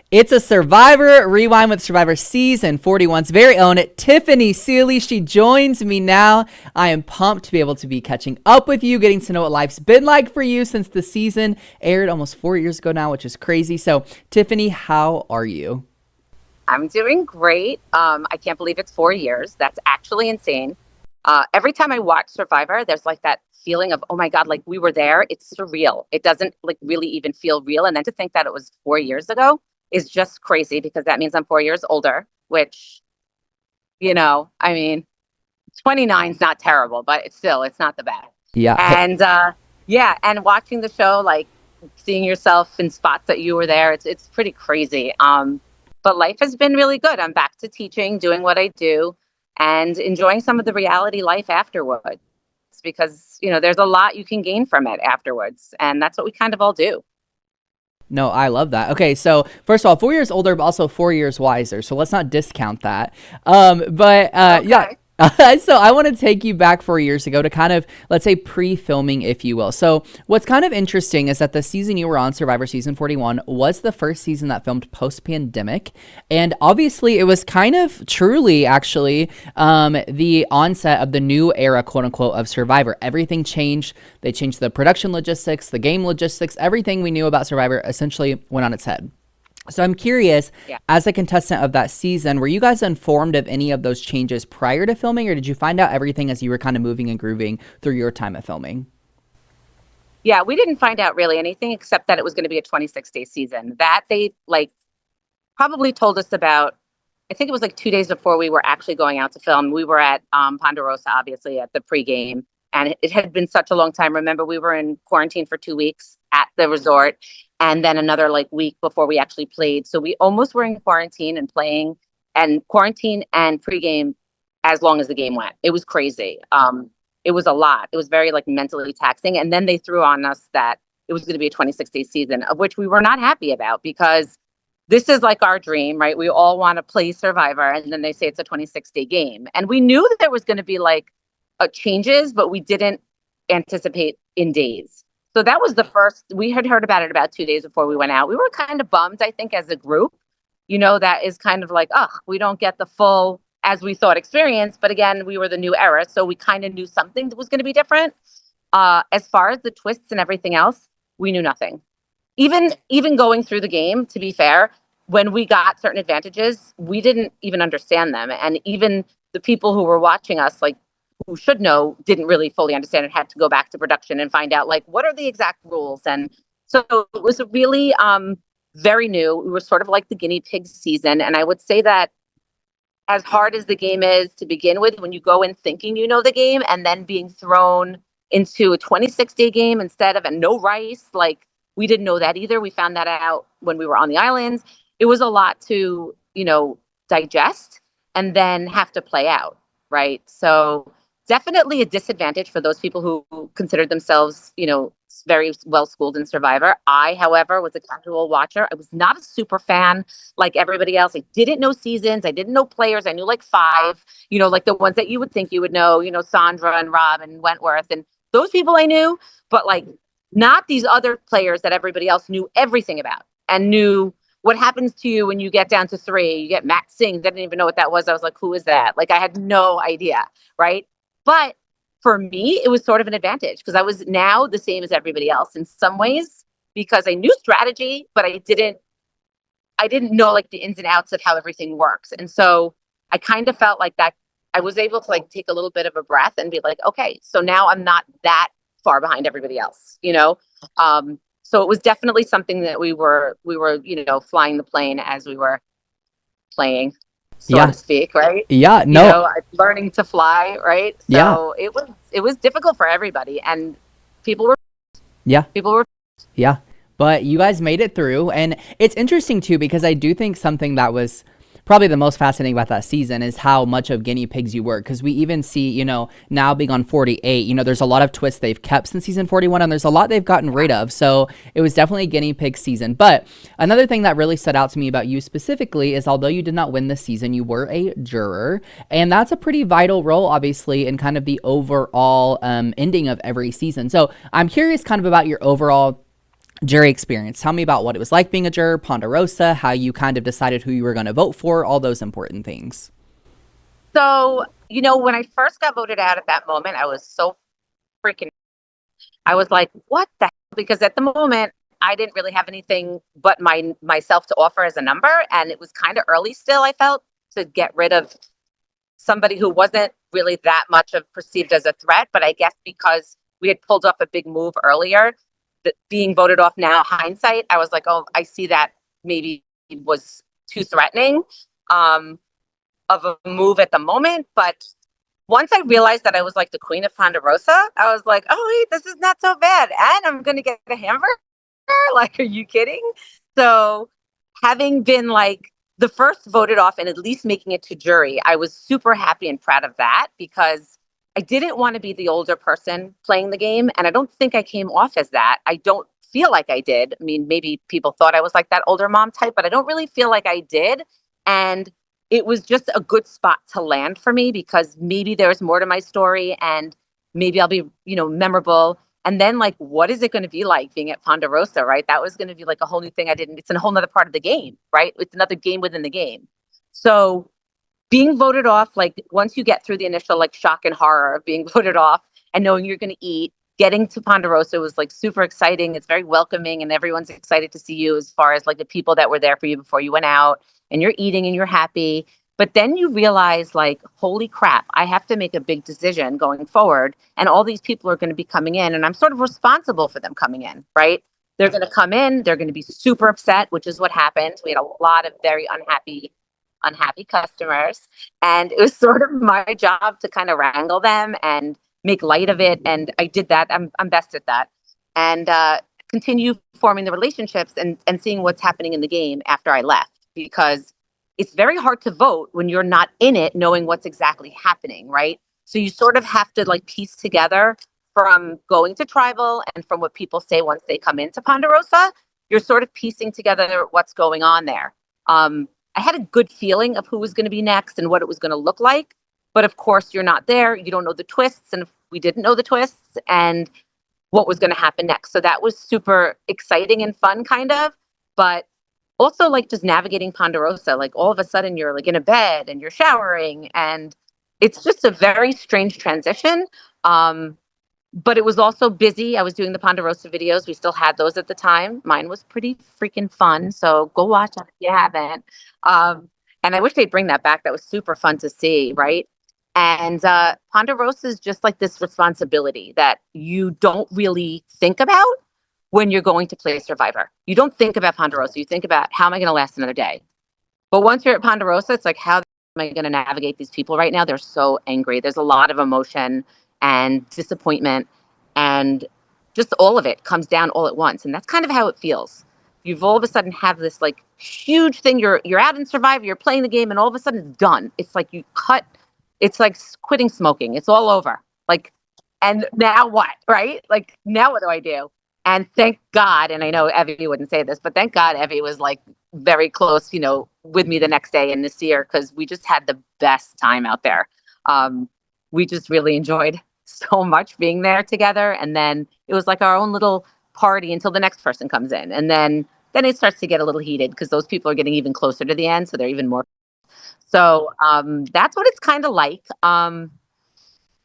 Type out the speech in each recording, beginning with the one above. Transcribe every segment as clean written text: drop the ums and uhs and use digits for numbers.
It's a Survivor Rewind with Survivor Season 41's very own Tiffany Seely. She joins me now. I am pumped to be able to be catching up with you, getting to know what life's been like for you since the season aired almost 4 years ago now, which is crazy. So, Tiffany, how are you? I'm doing great. I can't believe it's 4 years. That's actually insane. Every time I watch Survivor, there's like that feeling of, oh my God, like we were there. It's surreal. It doesn't like really even feel real. And then to think that it was 4 years ago is just crazy because that means I'm 4 years older, which, I mean, 29 is not terrible, but it's not the best. Yeah. And yeah, and watching the show, like seeing yourself in spots that you were there, it's pretty crazy. But life has been really good. I'm back to teaching, doing what I do, and enjoying some of the reality life afterwards because, there's a lot you can gain from it afterwards. And that's what we kind of all do. No, I love that. Okay, so first of all, 4 years older, but also 4 years wiser. So let's not discount that. Yeah. Okay. So I want to take you back 4 years ago to kind of, let's say, pre-filming, if you will. So what's kind of interesting is that the season you were on, Survivor Season 41, was the first season that filmed post-pandemic. And obviously, it was kind of truly, actually, the onset of the new era, quote unquote, of Survivor. Everything changed. They changed the production logistics, the game logistics, everything we knew about Survivor essentially went on its head. So I'm curious, Yeah. as a contestant of that season, were you guys informed of any of those changes prior to filming, or did you find out everything as you were kind of moving and grooving through your time of filming? Yeah, we didn't find out really anything except that it was going to be a 26-day season. That they like probably told us about, I think it was like 2 days before we were actually going out to film. We were at Ponderosa, obviously, at the pregame. And it had been such a long time. Remember, we were in quarantine for 2 weeks at the resort and then another like week before we actually played. So we almost were in quarantine and playing and quarantine and pregame as long as the game went. It was crazy. It was a lot. It was very like mentally taxing. And then they threw on us that it was going to be a 26-day season, of which we were not happy about because this is like our dream, right? We all want to play Survivor. And then they say it's a 26-day game. And we knew that there was going to be like changes, but we didn't anticipate in days. So that was the first, we had heard about it about 2 days before we went out. We were kind of bummed, I think, as a group, that is kind of like, oh, we don't get the full, as we thought, experience. But again, we were the new era. So we kind of knew something that was going to be different. As far as the twists and everything else, we knew nothing. Even going through the game, to be fair, when we got certain advantages, we didn't even understand them. And even the people who were watching us, like, who should know, didn't really fully understand it, had to go back to production and find out like what are the exact rules. And so it was really very new. We were sort of like the guinea pig season. And I would say that as hard as the game is to begin with, when you go in thinking you know the game and then being thrown into a 26-day game instead of a no rice, like we didn't know that either. We found that out when we were on the islands. It was a lot to, digest and then have to play out. Right. So definitely a disadvantage for those people who considered themselves, very well schooled in Survivor. I, however, was a casual watcher. I was not a super fan like everybody else. I didn't know seasons. I didn't know players. I knew like five, like the ones that you would think you would know, Sandra and Rob and Wentworth and those people I knew, but like not these other players that everybody else knew everything about and knew what happens to you when you get down to 3. You get Matt Singh. Didn't even know what that was. I was like, who is that? Like I had no idea. Right. But for me, it was sort of an advantage because I was now the same as everybody else in some ways because I knew strategy, but I didn't know like the ins and outs of how everything works. And so I kind of felt like that I was able to like take a little bit of a breath and be like, okay, so now I'm not that far behind everybody else, So it was definitely something that we were, flying the plane as we were playing, so to speak, right? Yeah, no. Learning to fly, right? Yeah. So it was difficult for everybody, and people were Yeah. people were Yeah. But you guys made it through. And it's interesting, too, because I do think something that was probably the most fascinating about that season is how much of guinea pigs you were. Because we even see, now being on 48, there's a lot of twists they've kept since season 41, and there's a lot they've gotten rid of. So it was definitely a guinea pig season. But another thing that really stood out to me about you specifically is although you did not win this season, you were a juror. And that's a pretty vital role, obviously, in kind of the overall ending of every season. So I'm curious kind of about your overall jury experience. Tell me about what it was like being a juror, Ponderosa, how you kind of decided who you were going to vote for, all those important things. So, when I first got voted out at that moment, I was so freaking, I was like, what the hell? Because at the moment, I didn't really have anything but myself to offer as a number. And it was kind of early still, I felt, to get rid of somebody who wasn't really that much of perceived as a threat. But I guess because we had pulled off a big move earlier, that being voted off now, hindsight, I was like, oh, I see that maybe it was too threatening of a move at the moment. But once I realized that I was like the queen of Ponderosa, I was like, oh, wait, this is not so bad. And I'm going to get a hamburger. Like, are you kidding? So, having been like the first voted off and at least making it to jury, I was super happy and proud of that because I didn't want to be the older person playing the game. And I don't think I came off as that. I don't feel like I did. I mean, maybe people thought I was like that older mom type, but I don't really feel like I did. And it was just a good spot to land for me because maybe there's more to my story and maybe I'll be, memorable. And then, like, what is it going to be like being at Ponderosa, right? That was going to be like a whole new thing. It's a whole nother part of the game, right? It's another game within the game. So being voted off, like once you get through the initial like shock and horror of being voted off and knowing you're going to eat, getting to Ponderosa was like super exciting. It's very welcoming and everyone's excited to see you as far as like the people that were there for you before you went out and you're eating and you're happy. But then you realize like, holy crap, I have to make a big decision going forward. And all these people are going to be coming in and I'm sort of responsible for them coming in, right? They're going to come in, they're going to be super upset, which is what happened. We had a lot of very unhappy customers. And it was sort of my job to kind of wrangle them and make light of it. And I did that. I'm best at that. And continue forming the relationships and seeing what's happening in the game after I left. Because it's very hard to vote when you're not in it, knowing what's exactly happening, right? So you sort of have to like piece together from going to tribal and from what people say once they come into Ponderosa, you're sort of piecing together what's going on there. I had a good feeling of who was going to be next and what it was going to look like. But of course, you're not there. You don't know the twists. And we didn't know the twists and what was going to happen next. So that was super exciting and fun, kind of. But also, like just navigating Ponderosa, like all of a sudden you're like in a bed and you're showering. And it's just a very strange transition. But it was also busy. I was doing the Ponderosa videos. We still had those at the time. Mine was pretty freaking fun. So go watch it if you haven't. Um, and I wish they'd bring that back. That was super fun to see, right? And Ponderosa is just like this responsibility that you don't really think about when you're going to play Survivor. You don't think about Ponderosa. You think about how am I going to last another day? But once you're at Ponderosa, it's like, how am I going to navigate these people right now? They're so angry. There's a lot of emotion and disappointment, and just all of it comes down all at once. And that's kind of how it feels. You've all of a sudden have this like huge thing. You're out in Survivor. You're playing the game, and all of a sudden it's done. It's like you cut. It's like quitting smoking. It's all over. Like, and now what? Right? Like, now what do I do? And thank God, and I know Evie wouldn't say this, but thank God Evie was like very close, with me the next day in this year because we just had the best time out there. We just really enjoyed so much being there together. And then it was like our own little party until the next person comes in. And then it starts to get a little heated because those people are getting even closer to the end. So they're even more. So that's what it's kind of like. And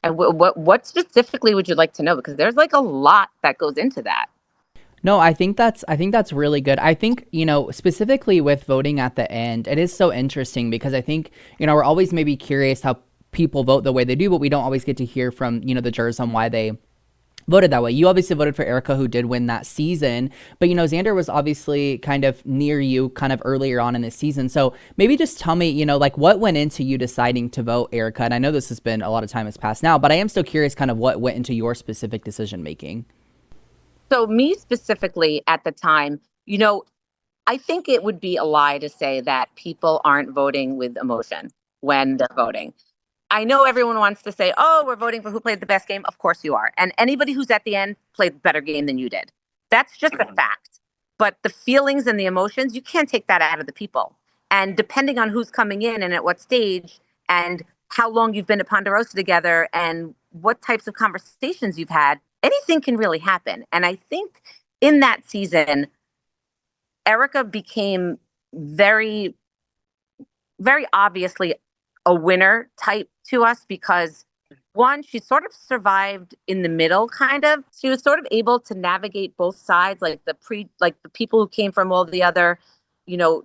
what specifically would you like to know? Because there's like a lot that goes into that. No, I think that's really good. I think, specifically with voting at the end, it is so interesting because I think, we're always maybe curious how people vote the way they do, but we don't always get to hear from, the jurors on why they voted that way. You obviously voted for Erika, who did win that season, but Xander was obviously kind of near you kind of earlier on in this season. So maybe just tell me, like what went into you deciding to vote Erika? And I know this has been a lot of time has passed now, but I am still curious kind of what went into your specific decision making. So me specifically at the time, I think it would be a lie to say that people aren't voting with emotion when they're voting. I know everyone wants to say, oh, we're voting for who played the best game. Of course you are. And anybody who's at the end played the better game than you did. That's just a fact. But the feelings and the emotions, you can't take that out of the people. And depending on who's coming in and at what stage and how long you've been at Ponderosa together and what types of conversations you've had, anything can really happen. And I think in that season, Erika became very, very obviously a winner type to us because one, she sort of survived in the middle, kind of. She was sort of able to navigate both sides, like the people who came from all the other,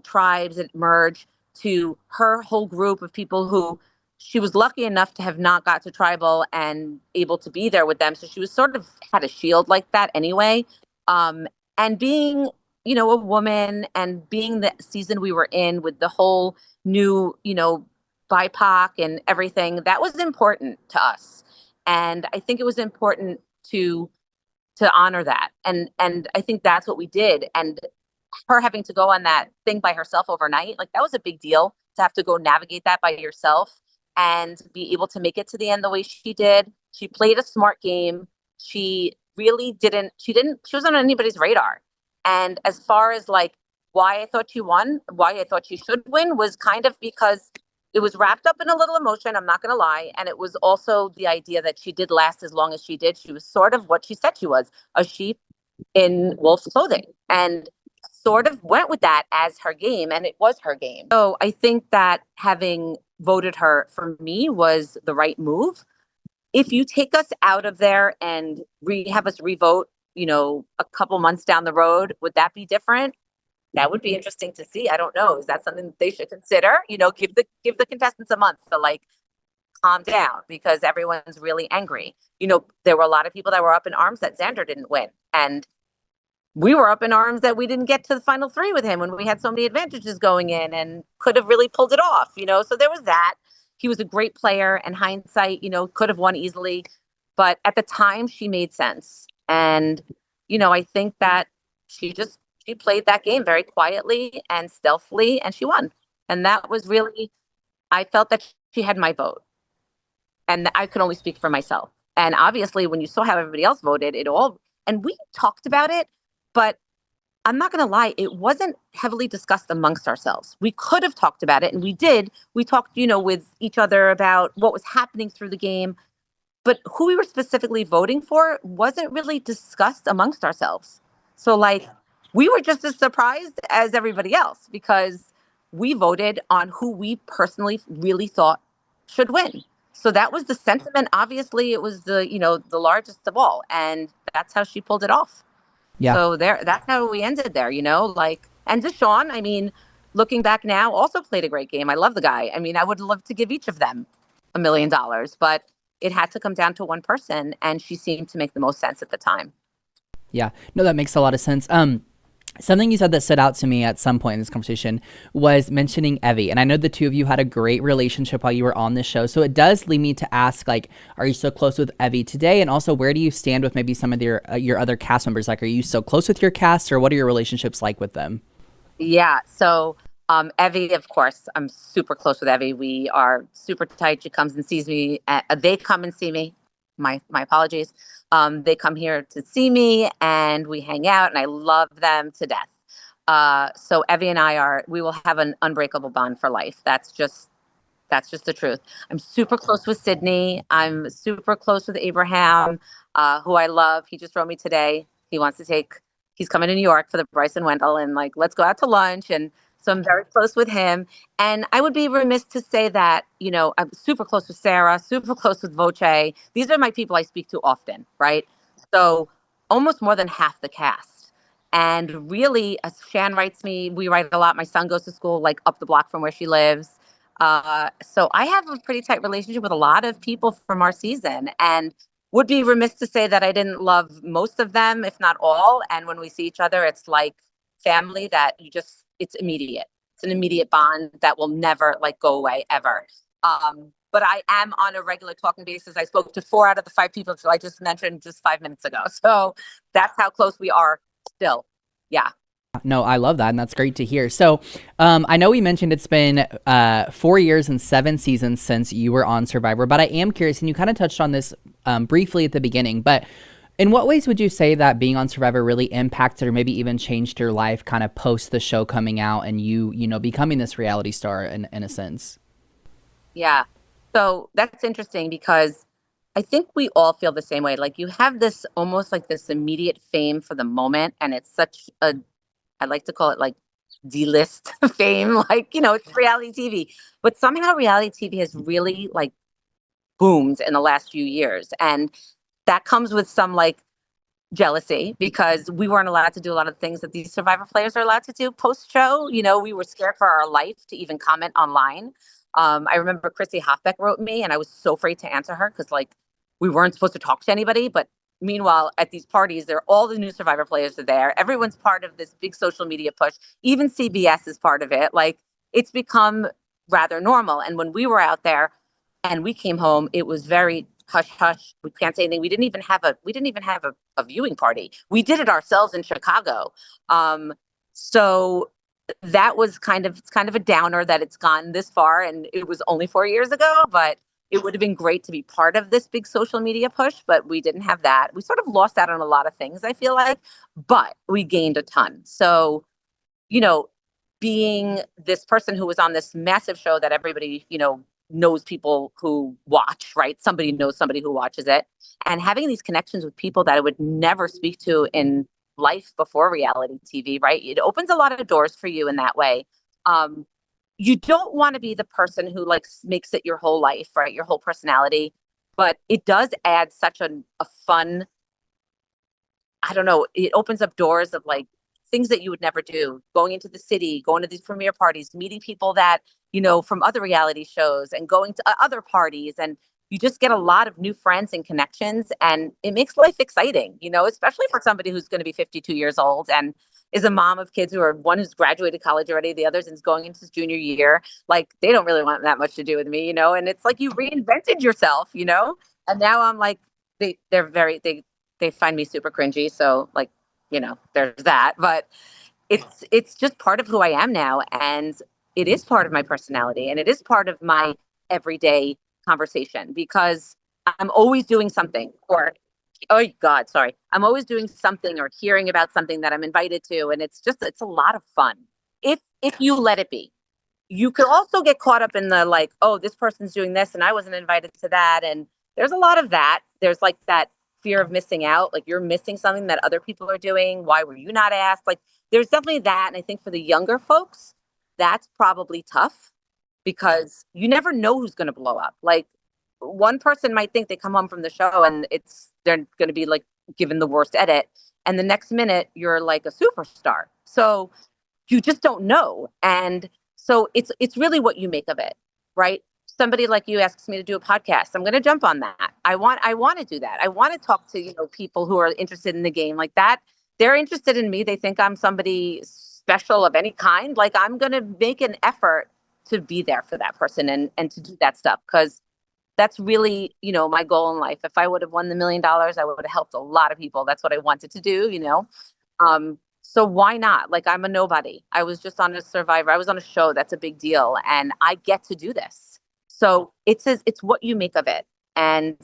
tribes that merged to her whole group of people who she was lucky enough to have not got to tribal and able to be there with them. So she was sort of had a shield like that anyway. And being, a woman and being the season we were in with the whole new, BIPOC and everything, that was important to us. And I think it was important to honor that. And I think that's what we did. And her having to go on that thing by herself overnight, like that was a big deal to have to go navigate that by yourself and be able to make it to the end the way she did. She played a smart game. She really she wasn't on anybody's radar. And as far as like why I thought she won, why I thought she should win was kind of because it was wrapped up in a little emotion. I'm not going to lie. And it was also the idea that she did last as long as she did. She was sort of what she said she was, a sheep in wolf's clothing, and sort of went with that as her game. And it was her game. So I think that having voted her for me was the right move. If you take us out of there and have us revote, a couple months down the road, would that be different? That would be interesting to see. I don't know. Is that something that they should consider? Give the contestants a month to like calm down because everyone's really angry. There were a lot of people that were up in arms that Xander didn't win. And we were up in arms that we didn't get to the final three with him when we had so many advantages going in and could have really pulled it off, So there was that. He was a great player, and hindsight, could have won easily. But at the time, she made sense. And, I think that she played that game very quietly and stealthily, and she won. And that was really, I felt that she had my vote. And I could only speak for myself. And obviously, when you saw how everybody else voted, and we talked about it, but I'm not going to lie, it wasn't heavily discussed amongst ourselves. We could have talked about it, and we did. We talked, with each other about what was happening through the game. But who we were specifically voting for wasn't really discussed amongst ourselves. So, we were just as surprised as everybody else because we voted on who we personally really thought should win. So that was the sentiment. Obviously, it was the largest of all, and that's how she pulled it off. Yeah. So that's how we ended there, and Deshaun, I mean, looking back now, also played a great game. I love the guy. I mean, I would love to give each of them $1 million, but it had to come down to one person, and she seemed to make the most sense at the time. Yeah. No, that makes a lot of sense. Something you said that stood out to me at some point in this conversation was mentioning Evie. And I know the two of you had a great relationship while you were on this show. So it does lead me to ask, are you so close with Evie today? And also, where do you stand with maybe some of your other cast members? Are you so close with your cast, or what are your relationships like with them? Yeah. So Evie, of course, I'm super close with Evie. We are super tight. She comes and sees me. They come and see me. My apologies. They come here to see me and we hang out, and I love them to death. So Evie and we will have an unbreakable bond for life. That's just the truth. I'm super close with Sydney. I'm super close with Abraham, who I love. He just wrote me today. He's coming to New York for the Bryce and Wendell, and let's go out to lunch. And so I'm very close with him. And I would be remiss to say that, I'm super close with Sarah, super close with Voce. These are my people I speak to often, right? So almost more than half the cast. And really, as Shan writes me, we write a lot. My son goes to school up the block from where she lives. So I have a pretty tight relationship with a lot of people from our season, and would be remiss to say that I didn't love most of them, if not all. And when we see each other, it's like family that it's immediate. It's an immediate bond that will never go away ever. But I am on a regular talking basis. I spoke to 4 out of the 5 people I just mentioned just 5 minutes ago. So that's how close we are still. Yeah. No, I love that, and that's great to hear. So I know we mentioned it's been 4 years and 7 seasons since you were on Survivor, but I am curious, and you kind of touched on this briefly at the beginning, but in what ways would you say that being on Survivor really impacted or maybe even changed your life kind of post the show coming out and you becoming this reality star in a sense? Yeah. So that's interesting because I think we all feel the same way. Like you have this almost like this immediate fame for the moment, and it's such a, I like to call it like D-list fame, like, it's reality TV. But somehow reality TV has really like boomed in the last few years. And that comes with some like jealousy because we weren't allowed to do a lot of things that these Survivor players are allowed to do post show. We were scared for our life to even comment online. I remember Chrissy Hoffbeck wrote me, and I was so afraid to answer her because like we weren't supposed to talk to anybody. But meanwhile, at these parties, there all the new Survivor players are there. Everyone's part of this big social media push. Even CBS is part of it. Like it's become rather normal. And when we were out there and we came home, it was very hush hush. We can't say anything. We didn't even have a viewing party. We did it ourselves in Chicago. So that was it's kind of a downer that it's gone this far, and it was only 4 years ago, but it would have been great to be part of this big social media push, but we didn't have that. We sort of lost out on a lot of things, I feel like, but we gained a ton. So, you know, being this person who was on this massive show that everybody, knows people who watch, right? Somebody knows somebody who watches it, and having these connections with people that I would never speak to in life before reality TV, right? It opens a lot of doors for you in that way. You don't want to be the person who like makes it your whole life, right? Your whole personality, but it does add such a fun, I don't know, it opens up doors of like things that you would never do, going into the city, going to these premiere parties, meeting people that, from other reality shows and going to other parties. And you just get a lot of new friends and connections, and it makes life exciting, especially for somebody who's going to be 52 years old and is a mom of kids one who's graduated college already, the other is going into his junior year. Like they don't really want that much to do with me, and it's like you reinvented yourself, and now I'm like, they find me super cringy. So like, there's that, but it's just part of who I am now. And it is part of my personality, and it is part of my everyday conversation because I'm always doing something, or, oh God, sorry. I'm always doing something or hearing about something that I'm invited to. And it's a lot of fun. If you let it be. You could also get caught up in the like, oh, this person's doing this and I wasn't invited to that. And there's a lot of that. There's like that fear of missing out. Like you're missing something that other people are doing. Why were you not asked? Like there's definitely that. And I think for the younger folks, that's probably tough because you never know who's going to blow up. Like one person might think they come home from the show and they're going to be like given the worst edit. And the next minute you're like a superstar. So you just don't know. And so it's really what you make of it, right? Somebody like you asks me to do a podcast. I'm going to jump on that. I want to do that. I want to talk to, people who are interested in the game like that. They're interested in me. They think I'm somebody special of any kind. Like I'm going to make an effort to be there for that person and to do that stuff. Cause that's really, my goal in life. If I would have won the $1 million, I would have helped a lot of people. That's what I wanted to do, So why not? Like I'm a nobody. I was just on a Survivor. I was on a show. That's a big deal. And I get to do this. So it's what you make of it. And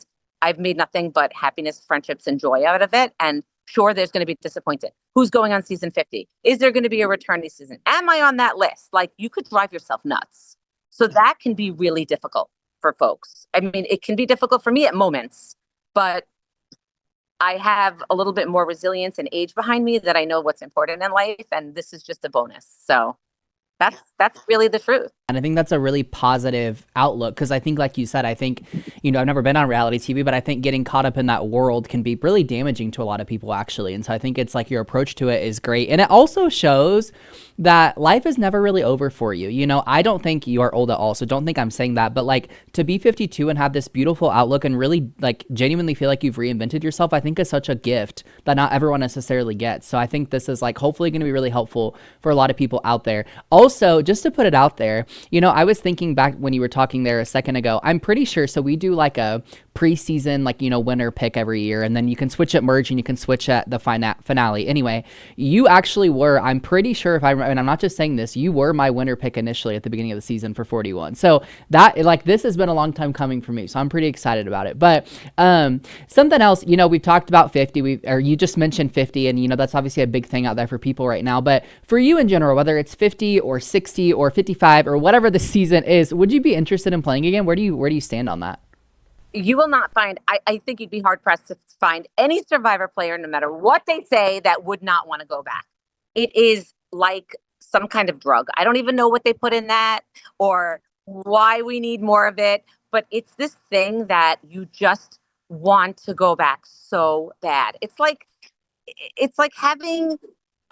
I've made nothing but happiness, friendships, and joy out of it. And sure, there's going to be disappointed. Who's going on season 50? Is there going to be a returning season? Am I on that list? Like you could drive yourself nuts. So that can be really difficult for folks. I mean, it can be difficult for me at moments, but I have a little bit more resilience and age behind me that I know what's important in life. And this is just a bonus. So that's really the truth. And I think that's a really positive outlook because I think, like you said, I think, I've never been on reality TV, but I think getting caught up in that world can be really damaging to a lot of people, actually. And so I think it's like your approach to it is great. And it also shows that life is never really over for you. I don't think you are old at all, so don't think I'm saying that. But like to be 52 and have this beautiful outlook and really like genuinely feel like you've reinvented yourself, I think is such a gift that not everyone necessarily gets. So I think this is like hopefully going to be really helpful for a lot of people out there. Also, just to put it out there, I was thinking back when you were talking there a second ago, I'm pretty sure. So we do like a preseason, like, winner pick every year. And then you can switch at merge and you can switch at the finale. Anyway, you actually were, I'm pretty sure and I'm not just saying this, you were my winner pick initially at the beginning of the season for 41. So that like, this has been a long time coming for me. So I'm pretty excited about it. But something else, we've talked about 50, or you just mentioned 50 and that's obviously a big thing out there for people right now. But for you in general, whether it's 50 or 60 or 55 or whatever the season is, would you be interested in playing again? Where do you stand on that? You will not find, I think you'd be hard pressed to find any Survivor player, no matter what they say, that would not want to go back. It is like some kind of drug. I don't even know what they put in that or why we need more of it, but it's this thing that you just want to go back so bad. It's like having,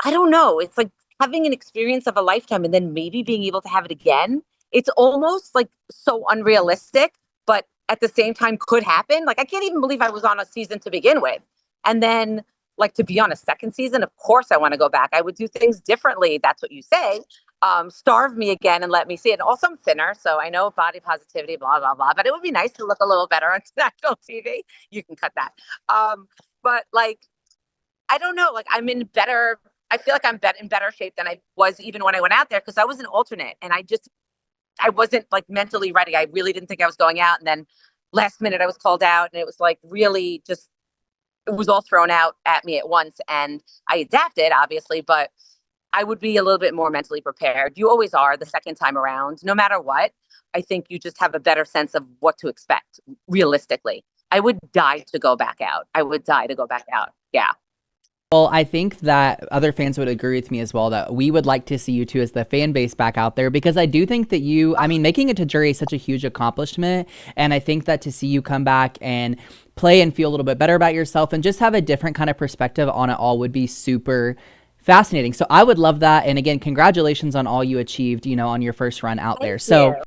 I don't know, it's like having an experience of a lifetime and then maybe being able to have it again. It's almost like so unrealistic, but at the same time could happen. Like I can't even believe I was on a season to begin with. And then like to be on a second season, of course I want to go back. I would do things differently. That's what you say. Starve me again and let me see it. And also I'm thinner, so I know body positivity, blah, blah, blah. But it would be nice to look a little better on national TV. You can cut that. But like I don't know. Like I'm in better. I feel like I'm in better shape than I was even when I went out there because I was an alternate and I wasn't like mentally ready. I really didn't think I was going out, and then last minute I was called out, and it was like really just it was all thrown out at me at once, and I adapted obviously, but I would be a little bit more mentally prepared. You always are the second time around, no matter what. I think you just have a better sense of what to expect realistically. I would die to go back out. I would die to go back out. Yeah. Well, I think that other fans would agree with me as well that we would like to see you two as the fan base back out there because I do think that I mean, making it to jury is such a huge accomplishment. And I think that to see you come back and play and feel a little bit better about yourself and just have a different kind of perspective on it all would be super fascinating. So I would love that. And again, congratulations on all you achieved, on your first run out there. Thank So you.